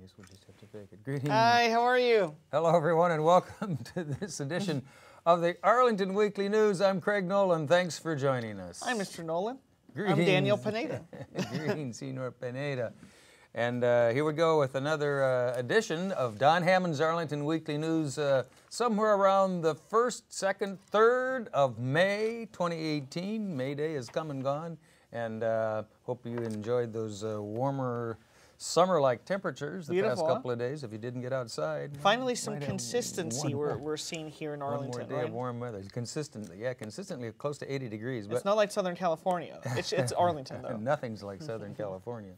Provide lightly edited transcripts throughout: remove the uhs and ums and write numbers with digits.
guess we'll just have to fake it. Greetings. Hi, how are you? Hello, everyone, and welcome to this edition of the Arlington Weekly News. I'm Craig Nolan. Thanks for joining us. Hi, Mr. Nolan. Greetings. I'm Daniel Pineda. Greetings, Senor Pineda. And here we go with another edition of Don Hammond's Arlington Weekly News, somewhere around the 1st, 2nd, 3rd of May 2018. May Day has come and gone, and hope you enjoyed those warmer summer-like temperatures the past couple of days. If you didn't get outside, finally some consistency we're seeing here in Arlington. One more day of warm weather, consistently close to 80 degrees. But it's not like Southern California. It's Arlington, though. Nothing's like Southern California.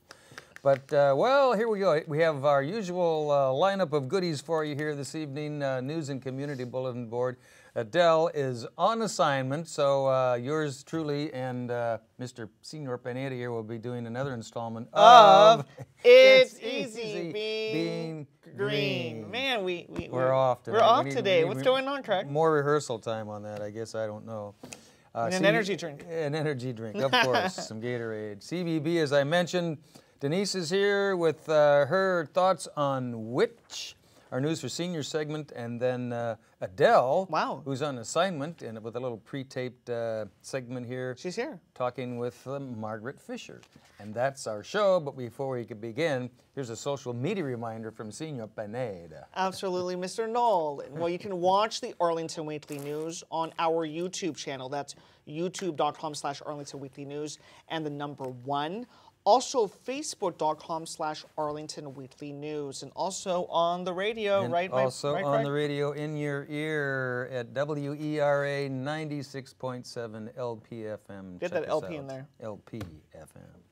But, well, here we go. We have our usual lineup of goodies for you here this evening. News and Community Bulletin Board. Adele is on assignment, so yours truly and Mr. Senor Pineda here will be doing another installment of It's Easy Being Green. Man, we're off today. We're off today. What's going on, Craig? More rehearsal time on that, I guess. I don't know. An energy drink. An energy drink, of course. Some Gatorade. CBB, as I mentioned. Denise is here with her thoughts on Which, our News for Seniors segment, and then Adele, who's on assignment, and with a little pre-taped segment here. She's here. Talking with Margaret Fisher. And that's our show, but before we can begin, here's a social media reminder from Senor Pineda. Absolutely, Mr. Nolan. Well, you can watch the Arlington Weekly News on our YouTube channel. That's youtube.com/Arlington Weekly News and the number 1. Also, Facebook.com/Arlington Weekly News, and also on the radio, and right? Also right, on the radio in your ear at WERA 96.7 LPFM. Get that LP in there. LPFM.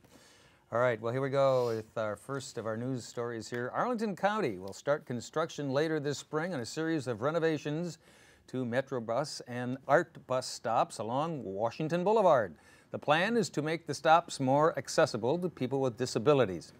All right, well, here we go with our first of our news stories here. Arlington County will start construction later this spring on a series of renovations to Metrobus and Art Bus stops along Washington Boulevard. The plan is to make the stops more accessible to people with disabilities.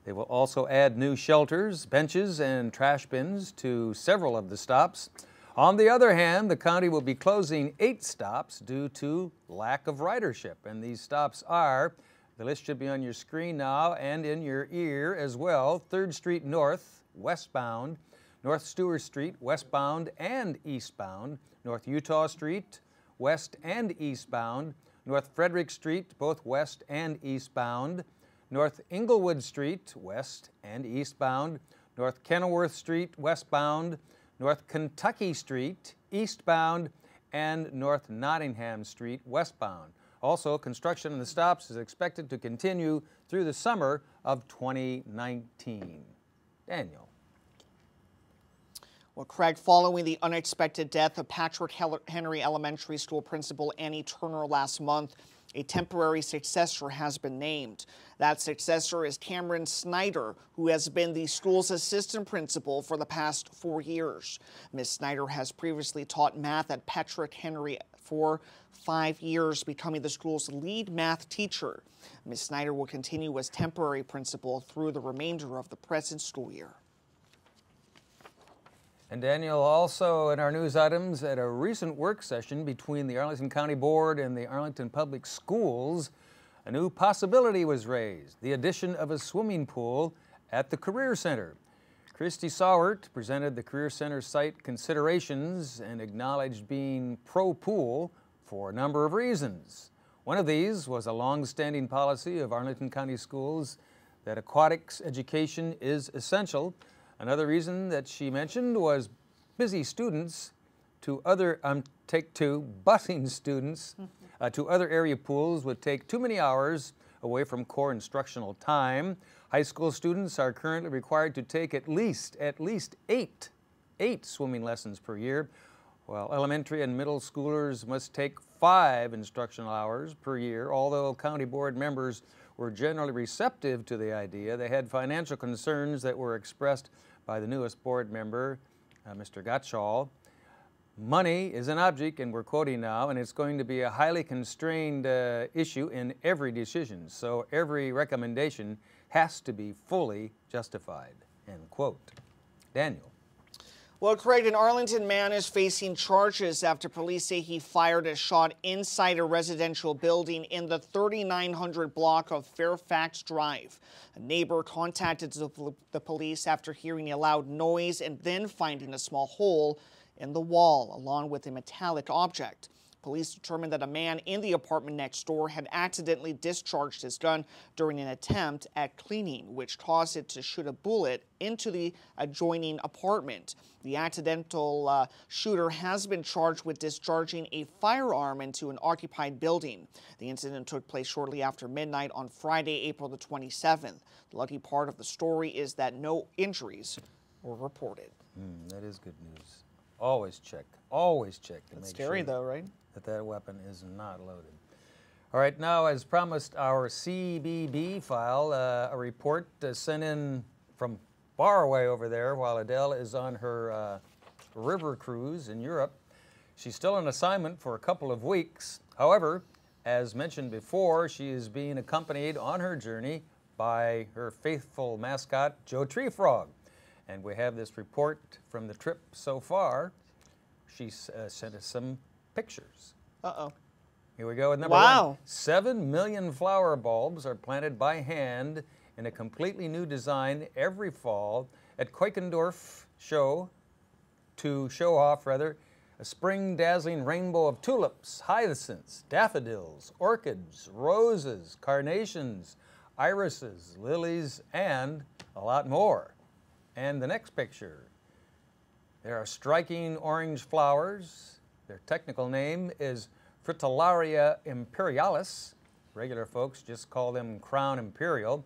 They will also add new shelters, benches, and trash bins to several of the stops. On the other hand, the county will be closing 8 stops due to lack of ridership. And these stops are, the list should be on your screen now and in your ear as well, 3rd Street North, westbound, North Stewart Street, westbound and eastbound, North Utah Street, west and eastbound, North Frederick Street, both west and eastbound, North Inglewood Street, west and eastbound, North Kenilworth Street, westbound, North Kentucky Street, eastbound, and North Nottingham Street, westbound. Also, construction on the stops is expected to continue through the summer of 2019. Daniel. Well, Craig, following the unexpected death of Patrick Henry Elementary School Principal Annie Turner last month, a temporary successor has been named. That successor is Cameron Snyder, who has been the school's assistant principal for the past 4 years. Ms. Snyder has previously taught math at Patrick Henry for 5 years, becoming the school's lead math teacher. Ms. Snyder will continue as temporary principal through the remainder of the present school year. And Daniel, also in our news items, at a recent work session between the Arlington County Board and the Arlington Public Schools, a new possibility was raised, the addition of a swimming pool at the Career Center. Christy Sawert presented the Career Center site considerations and acknowledged being pro-pool for a number of reasons. One of these was a long-standing policy of Arlington County Schools that aquatics education is essential. Another reason that she mentioned was busy students to other, busing students to other area pools would take too many hours away from core instructional time. High school students are currently required to take at least eight swimming lessons per year, while elementary and middle schoolers must take 5 instructional hours per year. Although county board members were generally receptive to the idea, they had financial concerns that were expressed by the newest board member, Mr. Gottschall. Money is an object, and we're quoting now, and it's going to be a highly constrained issue in every decision, so every recommendation has to be fully justified, end quote. Daniel. Well, Craig, an Arlington man is facing charges after police say he fired a shot inside a residential building in the 3900 block of Fairfax Drive. A neighbor contacted the police after hearing a loud noise and then finding a small hole in the wall along with a metallic object. Police determined that a man in the apartment next door had accidentally discharged his gun during an attempt at cleaning, which caused it to shoot a bullet into the adjoining apartment. The accidental shooter has been charged with discharging a firearm into an occupied building. The incident took place shortly after midnight on Friday, April the 27th. The lucky part of the story is that no injuries were reported. That is good news. Always check to That's make scary sure though, right? that weapon is not loaded. All right, now as promised, our CBB file, a report sent in from far away over there while Adele is on her river cruise in Europe. She's still on assignment for a couple of weeks. However, as mentioned before, she is being accompanied on her journey by her faithful mascot, Joe Treefrog. And we have this report from the trip so far. She sent us some pictures. Uh-oh. Here we go with number one. 7 million flower bulbs are planted by hand in a completely new design every fall at Kuykendorf to show off a spring dazzling rainbow of tulips, hyacinths, daffodils, orchids, roses, carnations, irises, lilies, and a lot more. And the next picture. There are striking orange flowers. Their technical name is Fritillaria imperialis. Regular folks just call them crown imperial,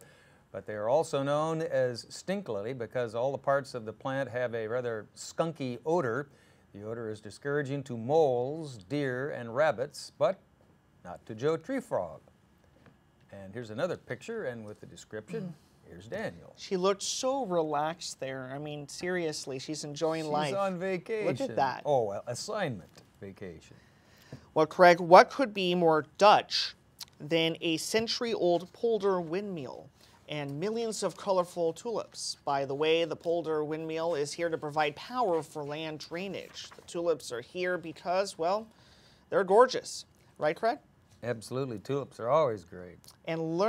but they are also known as stink lily because all the parts of the plant have a rather skunky odor. The odor is discouraging to moles, deer, and rabbits, but not to Joe Treefrog. And here's another picture, and with the description. Here's Daniel. She looked so relaxed there. I mean, seriously, she's enjoying life. She's on vacation. Look at that. Oh, well, assignment vacation. Well, Craig, what could be more Dutch than a century-old polder windmill and millions of colorful tulips? By the way, the polder windmill is here to provide power for land drainage. The tulips are here because, well, they're gorgeous. Right, Craig? Absolutely, tulips are always great. And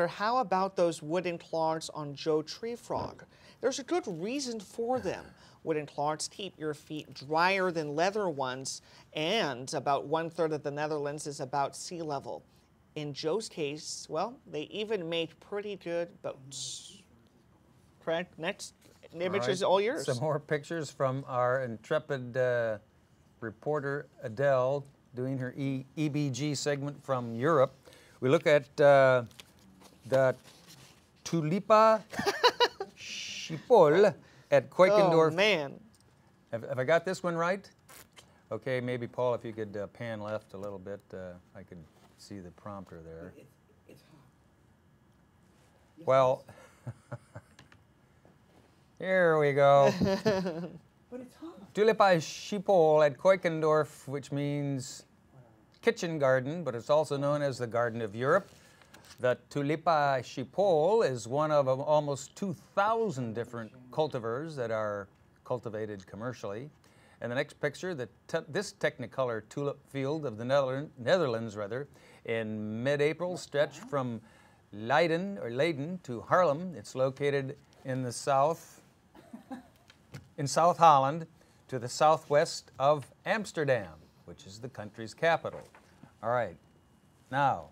how about those wooden clogs on Joe Treefrog? There's a good reason for them. Wooden clogs keep your feet drier than leather ones, and about 1/3 of the Netherlands is about sea level. In Joe's case, well, they even make pretty good boats. Craig, next image is all yours. Some more pictures from our intrepid reporter, Adele, doing her EBG segment from Europe. We look at the Tulipa Schiphol at Kuykendorf. Oh, man. Have I got this one right? Okay, maybe, Paul, if you could pan left a little bit, I could see the prompter there. It's hot. Yes, well, here we go. But it's hot. Tulipa Schiphol at Kuykendorf, which means kitchen garden, but it's also known as the Garden of Europe. The Tulipa Schiphol is one of almost 2,000 different cultivars that are cultivated commercially. And the next picture, this Technicolor tulip field of the Netherlands, in mid-April, stretched from Leiden to Haarlem. It's located in the South Holland, to the southwest of Amsterdam, which is the country's capital. All right, now,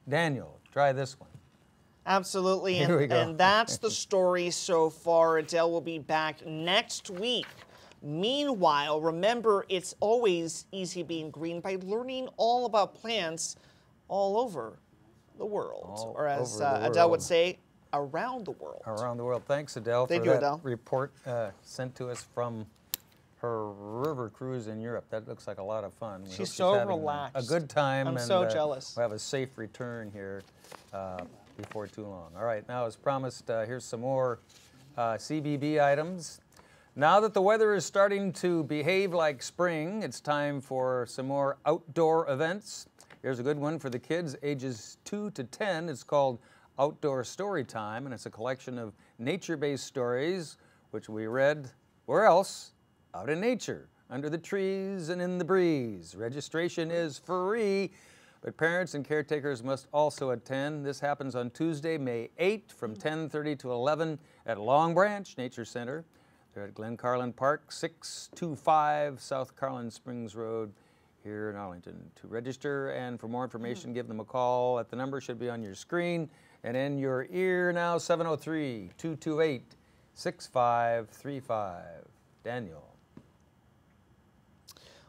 Daniel, try this one. Absolutely, Here we go. And that's the story so far. Adele will be back next week. Meanwhile, remember, it's always easy being green by learning all about plants all over the world. Or as Adele would say, around the world. Around the world. Thanks, Adele, Thank for you, that Adele. report sent to us from her river cruise in Europe. That looks like a lot of fun. We hope She's so having relaxed. A good time. I'm and, so jealous. We'll have a safe return here before too long. All right, now as promised, here's some more CBB items. Now that the weather is starting to behave like spring, it's time for some more outdoor events. Here's a good one for the kids ages 2 to 10. It's called Outdoor Story Time, and it's a collection of nature-based stories which we read, where else out in nature, under the trees and in the breeze. Registration is free, but parents and caretakers must also attend. This happens on Tuesday, May 8th from 10:30 to 11 at Long Branch Nature Center. They're at Glen Carlin Park, 625 South Carlin Springs Road here in Arlington. To register and for more information, give them a call at the number should be on your screen and in your ear now, 703-228-6535. Daniel.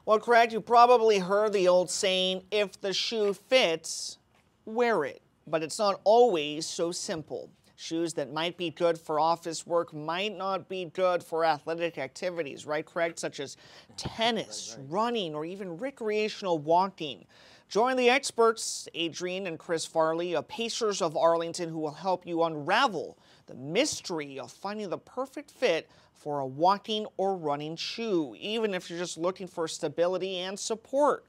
Well, Craig, you probably heard the old saying, if the shoe fits, wear it. But it's not always so simple. Shoes that might be good for office work might not be good for athletic activities, right, Craig? Such as tennis, running, or even recreational walking. Join the experts, Adrian and Chris Farley, Pacers of Arlington, who will help you unravel the mystery of finding the perfect fit for a walking or running shoe, even if you're just looking for stability and support.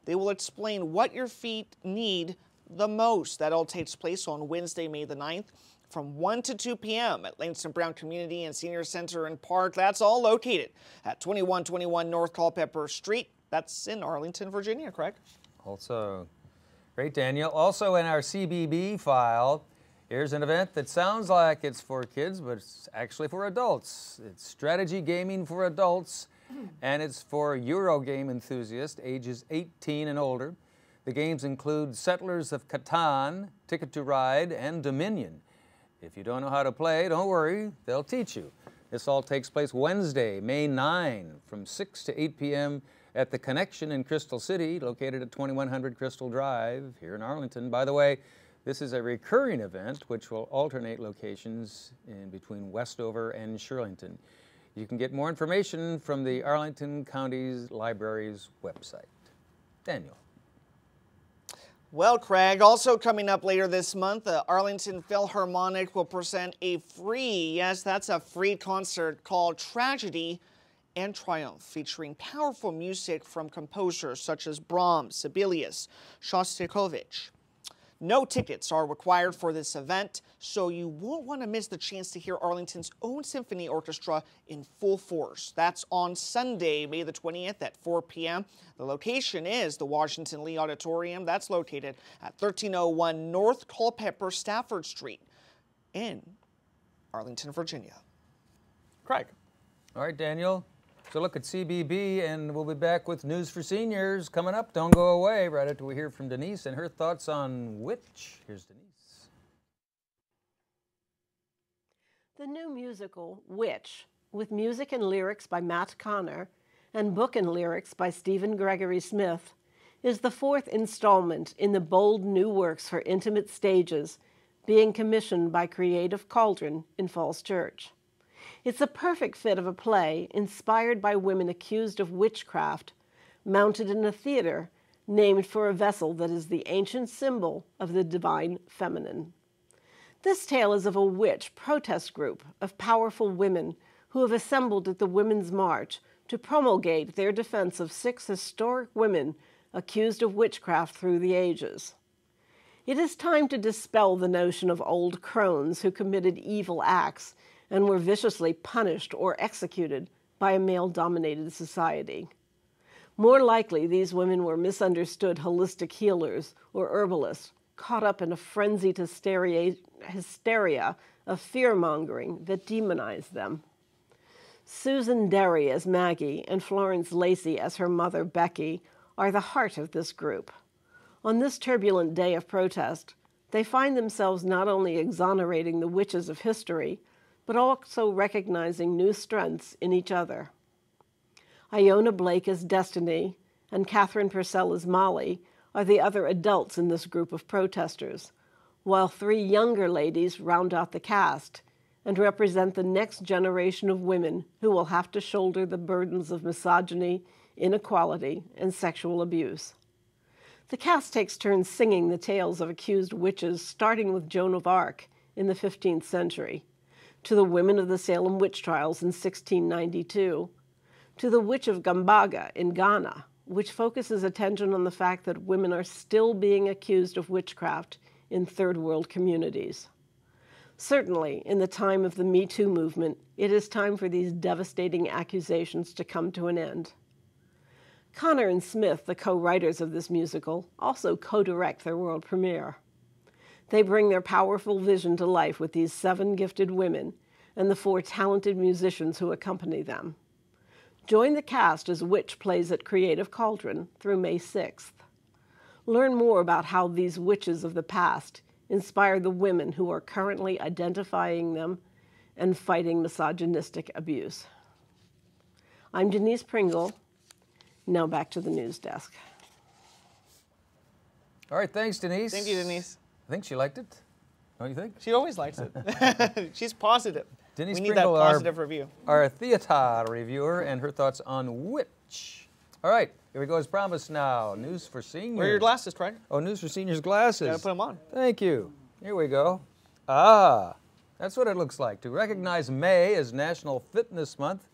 They will explain what your feet need the most. That all takes place on Wednesday, May the 9th. From 1 to 2 p.m. at Langston Brown Community and Senior Center and Park. That's all located at 2121 North Culpeper Street. That's in Arlington, Virginia, Craig. Also, great, Daniel. Also in our CBB file, here's an event that sounds like it's for kids, but it's actually for adults. It's strategy gaming for adults, and it's for Eurogame enthusiasts ages 18 and older. The games include Settlers of Catan, Ticket to Ride, and Dominion. If you don't know how to play, don't worry, they'll teach you. This all takes place Wednesday, May 9, from 6 to 8 p.m. at The Connection in Crystal City, located at 2100 Crystal Drive here in Arlington. By the way, this is a recurring event which will alternate locations in between Westover and Shirlington. You can get more information from the Arlington County's Library's website. Daniel. Well, Craig, also coming up later this month, the Arlington Philharmonic will present a free, yes, that's a free concert called Tragedy and Triumph, featuring powerful music from composers such as Brahms, Sibelius, Shostakovich. No tickets are required for this event, so you won't want to miss the chance to hear Arlington's own symphony orchestra in full force. That's on Sunday, May the 20th at 4 p.m. The location is the Washington Lee Auditorium. That's located at 1301 North Culpeper Stafford Street in Arlington, Virginia. Craig. All right, Daniel. So look at CBB, and we'll be back with News for Seniors coming up. Don't go away right after we hear from Denise and her thoughts on Witch. Here's Denise. The new musical, Witch, with music and lyrics by Matt Connor and book and lyrics by Stephen Gregory Smith, is the fourth installment in the bold new works for intimate stages being commissioned by Creative Cauldron in Falls Church. It's a perfect fit of a play inspired by women accused of witchcraft, mounted in a theater named for a vessel that is the ancient symbol of the divine feminine. This tale is of a witch protest group of powerful women who have assembled at the Women's March to promulgate their defense of 6 historic women accused of witchcraft through the ages. It is time to dispel the notion of old crones who committed evil acts and were viciously punished or executed by a male-dominated society. More likely, these women were misunderstood holistic healers or herbalists, caught up in a frenzied hysteria of fear-mongering that demonized them. Susan Derry as Maggie and Florence Lacey as her mother, Becky, are the heart of this group. On this turbulent day of protest, they find themselves not only exonerating the witches of history, but also recognizing new strengths in each other. Iona Blake as Destiny and Catherine Purcell as Molly are the other adults in this group of protesters, while 3 younger ladies round out the cast and represent the next generation of women who will have to shoulder the burdens of misogyny, inequality, and sexual abuse. The cast takes turns singing the tales of accused witches, starting with Joan of Arc in the 15th century, to the women of the Salem witch trials in 1692, to the Witch of Gambaga in Ghana, which focuses attention on the fact that women are still being accused of witchcraft in third world communities. Certainly, in the time of the Me Too movement, it is time for these devastating accusations to come to an end. Connor and Smith, the co-writers of this musical, also co-direct their world premiere. They bring their powerful vision to life with these 7 gifted women and the 4 talented musicians who accompany them. Join the cast as Witch plays at Creative Cauldron through May 6th. Learn more about how these witches of the past inspire the women who are currently identifying them and fighting misogynistic abuse. I'm Denise Pringle. Now back to the news desk. All right, thanks, Denise. Thank you, Denise. I think she liked it. Don't you think? She always likes it. She's positive. Denise we need Pringle, that positive review. Our theater reviewer, and her thoughts on Witch. All right, here we go as promised now. News for seniors. Where are your glasses, Craig? Oh, news for seniors glasses. Gotta put them on. Thank you. Here we go. Ah, that's what it looks like. To recognize May as National Fitness Month,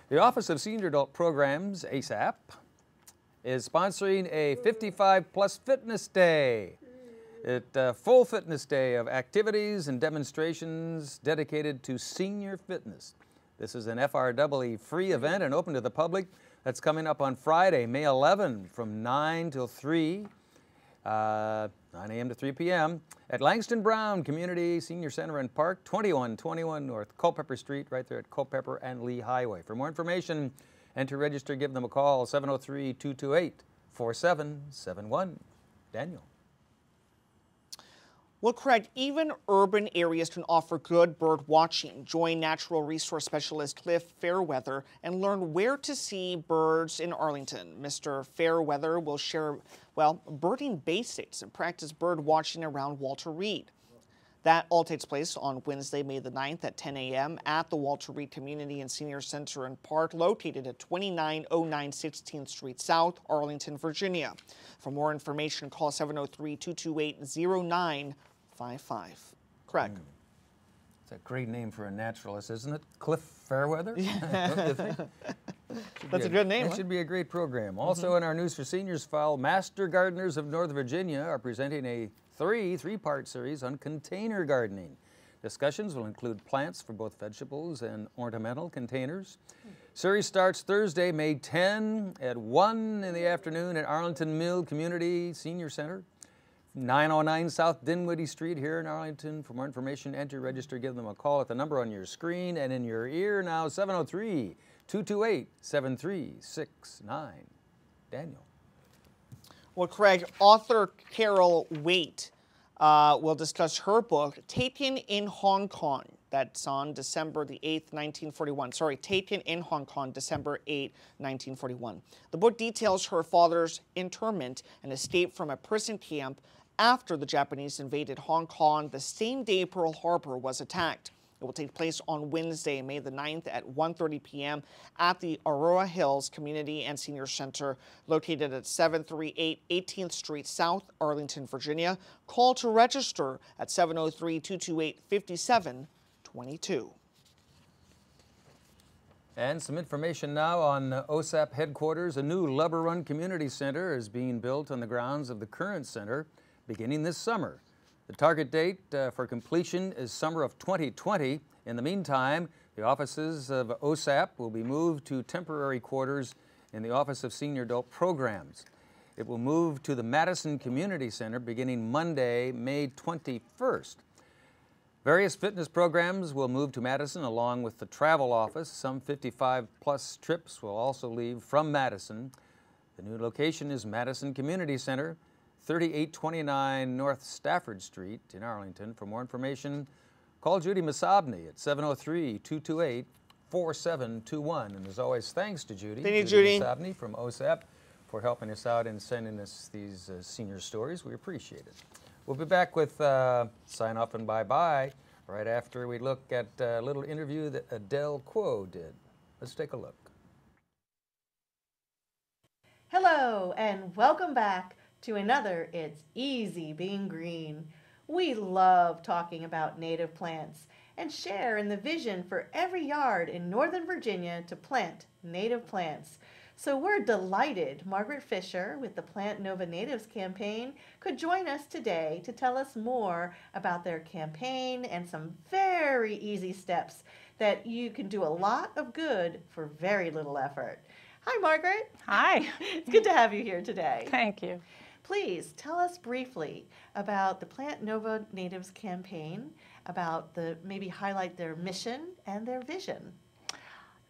the Office of Senior Adult Programs, ASAP, is sponsoring a 55-plus fitness day. A full fitness day of activities and demonstrations dedicated to senior fitness. This is an FRW free event and open to the public. That's coming up on Friday, May 11, from 9 till 3, 9 a.m. to 3 p.m. at Langston Brown Community Senior Center and Park, 2121 North Culpeper Street, right there at Culpeper and Lee Highway. For more information and to register, give them a call, 703-228-4771. Daniel. Well, Craig, even urban areas can offer good bird watching. Join Natural Resource Specialist Cliff Fairweather and learn where to see birds in Arlington. Mr. Fairweather will share, well, birding basics and practice bird watching around Walter Reed. That all takes place on Wednesday, May the 9th at 10 a.m. at the Walter Reed Community and Senior Center and Park, located at 2909 16th Street South, Arlington, Virginia. For more information, call 703-228-0955. Craig. It's a great name for a naturalist, isn't it? Cliff Fairweather? That's a good name. It should be a great program. Also in our News for Seniors file, Master Gardeners of Northern Virginia are presenting a three-part series on container gardening. Discussions will include plants for both vegetables and ornamental containers. Series starts Thursday, May 10 at 1 in the afternoon at Arlington Mill Community Senior Center, 909 South Dinwiddie Street here in Arlington. For more information and to register, give them a call at the number on your screen and in your ear now, 703-228-7369. Daniel. Well, Craig, author Carol Waite will discuss her book, Taken in Hong Kong. That's on December the 8th, 1941. Sorry, Taken in Hong Kong, December 8, 1941. The book details her father's internment and escape from a prison camp after the Japanese invaded Hong Kong the same day Pearl Harbor was attacked. It will take place on Wednesday, May the 9th at 1:30 p.m. at the Aurora Hills Community and Senior Center, located at 738 18th Street South, Arlington, Virginia. Call to register at 703-228-5722. And some information now on OSAP headquarters. A new Lubber Run Community Center is being built on the grounds of the current center beginning this summer. The target date for completion is summer of 2020. In the meantime, the offices of OSAP will be moved to temporary quarters in the Office of Senior Adult Programs. It will move to the Madison Community Center beginning Monday, May 21st. Various fitness programs will move to Madison along with the travel office. Some 55-plus trips will also leave from Madison. The new location is Madison Community Center, 3829 North Stafford Street in Arlington. For more information, call Judy Masabny at 703-228-4721. And as always, thanks to Judy. Thank you, Judy. Masabny from OSAP for helping us out and sending us these senior stories. We appreciate it. We'll be back with sign off and bye-bye right after we look at a little interview that Adele Kuo did. Let's take a look. Hello, and welcome back to another It's Easy Being Green. We love talking about native plants and share in the vision for every yard in Northern Virginia to plant native plants. So we're delighted Margaret Fisher with the Plant Nova Natives campaign could join us today to tell us more about their campaign and some very easy steps that you can do a lot of good for very little effort. Hi, Margaret. Hi. It's good to have you here today. Thank you. Please tell us briefly about the Plant Nova Natives campaign, maybe highlight their mission and their vision.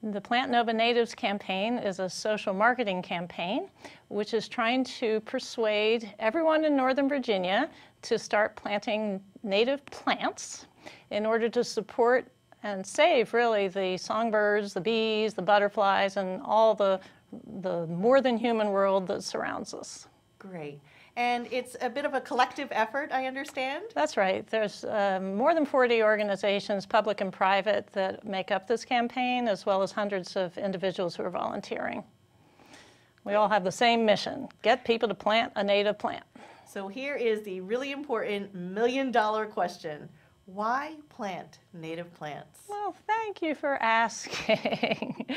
The Plant Nova Natives campaign is a social marketing campaign which is trying to persuade everyone in Northern Virginia to start planting native plants in order to support and save really the songbirds, the bees, the butterflies, and all the more than human world that surrounds us. Great. And it's a bit of a collective effort, I understand? That's right. There's more than 40 organizations, public and private, that make up this campaign, as well as hundreds of individuals who are volunteering. We all have the same mission: get people to plant a native plant. So here is the really important million-dollar question. Why plant native plants? Well, thank you for asking.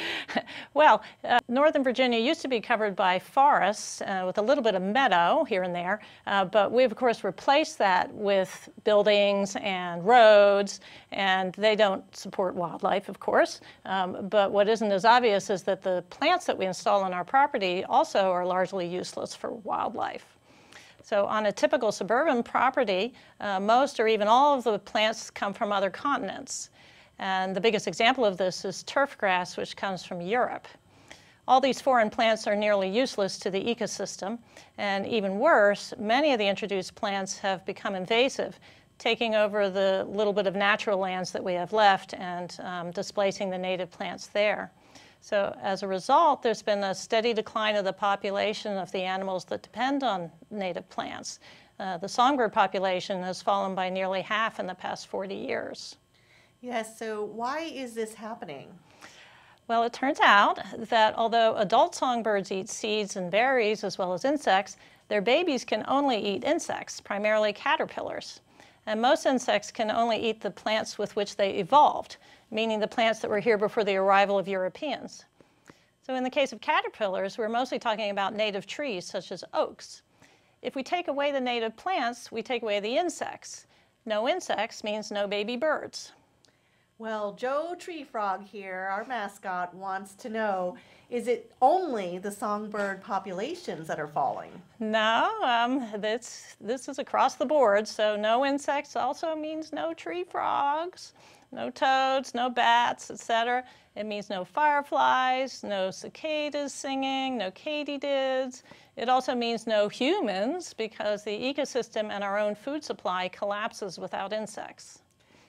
Well, Northern Virginia used to be covered by forests with a little bit of meadow here and there, but we, of course, replaced that with buildings and roads, and they don't support wildlife, of course. But what isn't as obvious is that the plants that we install on our property also are largely useless for wildlife. So on a typical suburban property, most or even all of the plants come from other continents. And the biggest example of this is turf grass, which comes from Europe. All these foreign plants are nearly useless to the ecosystem. And even worse, many of the introduced plants have become invasive, taking over the little bit of natural lands that we have left and displacing the native plants there. So as a result, there's been a steady decline of the population of the animals that depend on native plants. The songbird population has fallen by nearly half in the past 40 years. Yes, so why is this happening? Well, it turns out that although adult songbirds eat seeds and berries as well as insects, their babies can only eat insects, primarily caterpillars. And most insects can only eat the plants with which they evolved, meaning the plants that were here before the arrival of Europeans. So in the case of caterpillars, we're mostly talking about native trees, such as oaks. If we take away the native plants, we take away the insects. No insects means no baby birds. Well, Joe Treefrog here, our mascot, wants to know, is it only the songbird populations that are falling? No, this is across the board. So no insects also means no tree frogs, no toads, no bats, etc. It means no fireflies, no cicadas singing, no katydids. It also means no humans, because the ecosystem and our own food supply collapses without insects.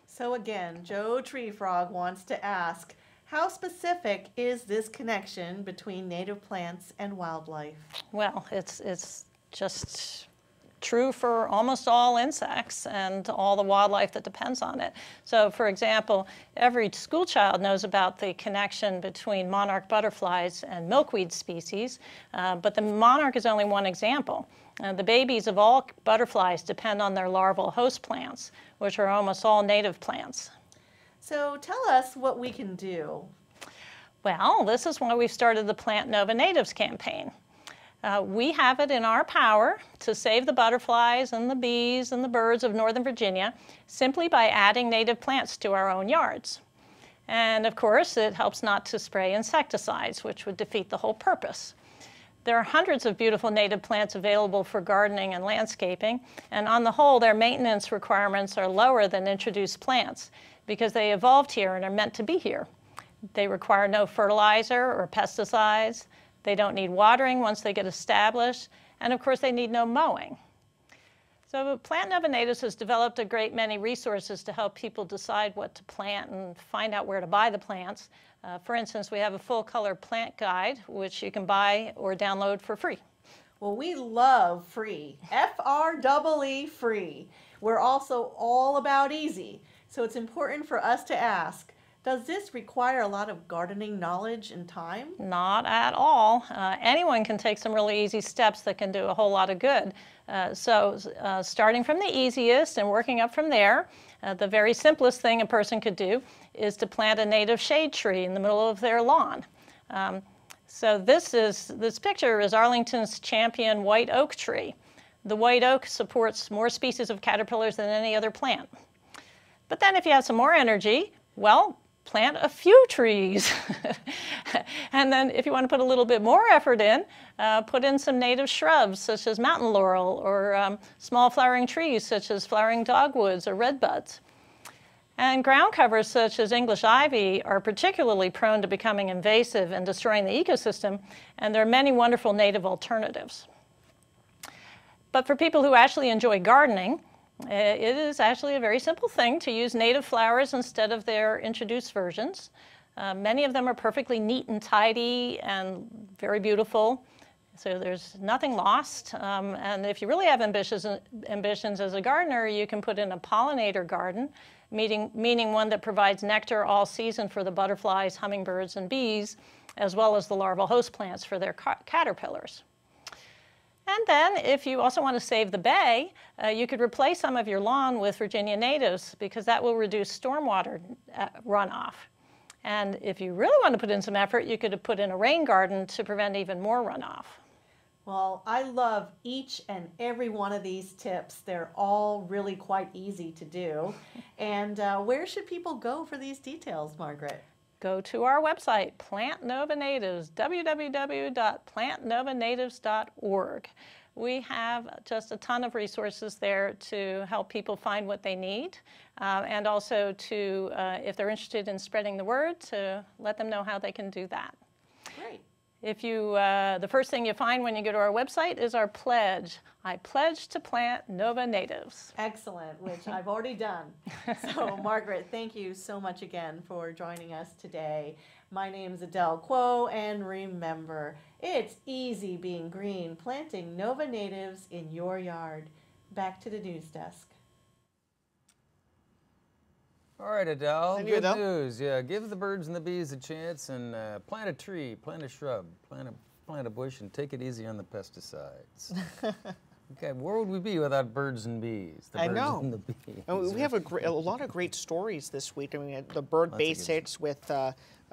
So again, Joe Treefrog wants to ask, how specific is this connection between native plants and wildlife? Well, it's just true for almost all insects and all the wildlife that depends on it. So, for example, every school child knows about the connection between monarch butterflies and milkweed species, but the monarch is only one example. The babies of all butterflies depend on their larval host plants, which are almost all native plants. So tell us what we can do. Well, this is why we've started the Plant Nova Natives campaign. We have it in our power to save the butterflies and the bees and the birds of Northern Virginia simply by adding native plants to our own yards. And of course, it helps not to spray insecticides, which would defeat the whole purpose. There are hundreds of beautiful native plants available for gardening and landscaping, and on the whole, their maintenance requirements are lower than introduced plants because they evolved here and are meant to be here. They require no fertilizer or pesticides. They don't need watering once they get established, and of course, they need no mowing. So Plant Nova Natives has developed a great many resources to help people decide what to plant and find out where to buy the plants. For instance, we have a full-color plant guide, which you can buy or download for free. Well, we love free, F-R-E-E, free. We're also all about easy, so it's important for us to ask, does this require a lot of gardening knowledge and time? Not at all. Anyone can take some really easy steps that can do a whole lot of good. Starting from the easiest and working up from there, the very simplest thing a person could do is to plant a native shade tree in the middle of their lawn. So this picture is Arlington's champion white oak tree. The white oak supports more species of caterpillars than any other plant. But then if you have some more energy, well, plant a few trees. And then if you want to put a little bit more effort in, put in some native shrubs such as mountain laurel or small flowering trees such as flowering dogwoods or redbuds. And ground covers such as English ivy are particularly prone to becoming invasive and destroying the ecosystem, and there are many wonderful native alternatives. But for people who actually enjoy gardening, it is actually a very simple thing to use native flowers instead of their introduced versions. Many of them are perfectly neat and tidy and very beautiful, so there's nothing lost. And if you really have ambitions as a gardener, you can put in a pollinator garden, meaning one that provides nectar all season for the butterflies, hummingbirds, and bees, as well as the larval host plants for their caterpillars. And then, if you also want to save the bay, you could replace some of your lawn with Virginia natives because that will reduce stormwater runoff. And if you really want to put in some effort, you could put in a rain garden to prevent even more runoff. Well, I love each and every one of these tips. They're all really quite easy to do. And where should people go for these details, Margaret? Go to our website, Plant Nova Natives, www.plantnovanatives.org. We have just a ton of resources there to help people find what they need, and also to, if they're interested in spreading the word, to let them know how they can do that. Great. If you, the first thing you find when you go to our website is our pledge. I pledge to plant Nova Natives. Excellent, which I've already done. So, Margaret, thank you so much again for joining us today. My name's Adele Kuo, and remember, it's easy being green, planting Nova Natives in your yard. Back to the news desk. All right, Adele, Thank you, good Adele. news. Yeah, give the birds and the bees a chance and plant a tree, plant a shrub, plant a bush, and take it easy on the pesticides. Okay, where would we be without birds and bees? The I birds know. and the bees. And we have a lot of great stories this week. I mean, the Bird Lots of good Basics with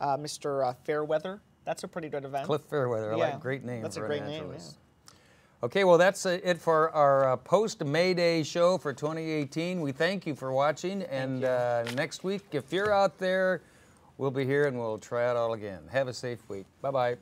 Mr. Fairweather. That's a pretty good event. Cliff Fairweather, I Yeah, like, great name that's a for great a name, naturalist. Okay, well, that's it for our post-May Day show for 2018. We thank you for watching, and next week, if you're out there, we'll be here and we'll try it all again. Have a safe week. Bye-bye.